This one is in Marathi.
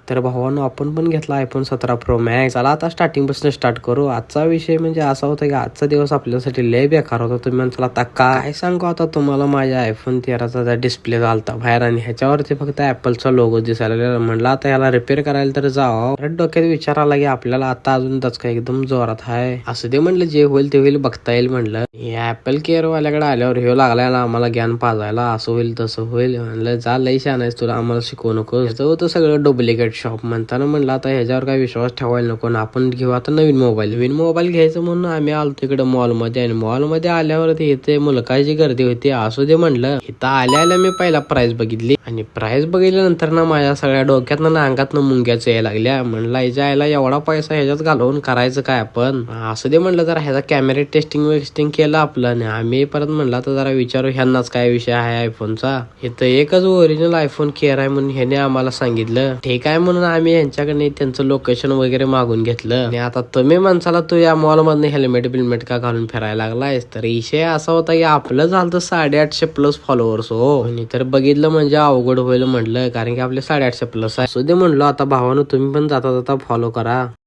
तर भावानं आपण पण घेतला आयफोन 17 प्रो मॅक्स. चला आता स्टार्टिंग पासून स्टार्ट करू. आजचा विषय म्हणजे असा होता की आजचा दिवस आपल्यासाठी लय बेकार होता. तुम्ही म्हणताल आता काय सांगू आता तुम्हाला, माझ्या आयफोन 13चा डिस्प्ले झालता बाहेर आणि ह्याच्यावरती फक्त ऍपलचा लोगो दिसायला. म्हणलं आता याला रिपेअर करायला तर जावं. परत डोक्यात विचार आला की आपल्याला आता अजून दचका एकदम जोरात आहे. असं ते म्हणलं जे होईल ते होईल बघता येईल म्हणलं. ऍपल केअर वाल्याकडे आल्यावर हे लागलाय ना आम्हाला ज्ञान पाजायला, असं होईल तसं होईल. म्हणलं जा लई छान आहेस, तुला आम्हाला शिकवू नको. ह्याचं होतं सगळं डुप्लिकेट शॉप. म्हणताना म्हणलं आता ह्याच्यावर काय विश्वास ठेवायला नको ना, आपण घेऊ आता नवीन मोबाईल घ्यायचं म्हणून आम्ही आलतो इकडे मॉलमध्ये. आणि मॉलमध्ये आल्यावरती इथे मुलकाची गर्दी होती. असू दे म्हणलं. इथं आल्या मी पहिला प्राइस बघितली आणि प्राइस बघितल्यानंतर ना माझ्या सगळ्या डोक्यातनं ना अंगातनं मुंग्याच यायला लागल्या. म्हणलं यायला एवढा पैसा ह्याच्यात घालवून करायचं काय आपण. असू दे म्हणलं जरा ह्याचा कॅमेरा टेस्टिंग केलं आपलं. आणि आम्ही परत म्हणलं तर जरा विचारू ह्यांनाच काय विषय आहे आयफोनचा. इथं एकच ओरिजिनल आयफोन केअर आहे म्हणून ह्याने आम्हाला सांगितलं. ठीक आहे म्हणून आम्ही यांच्याकडे त्यांचं लोकेशन वगैरे मागून घेतलं. आणि आता तुम्ही माणसाला तू या मॉल मधनं हेल्मेट का घालून फिरायला लागलायस. तर विषय असा होता की आपलं झालं 850+ फॉलोअर्स हो. आणि तर बघितलं म्हणजे अवघड होईल म्हटलं, कारण की आपले 850+ आहे. असू दे म्हणलं आता भावानं तुम्ही पण जाता फॉलो करा.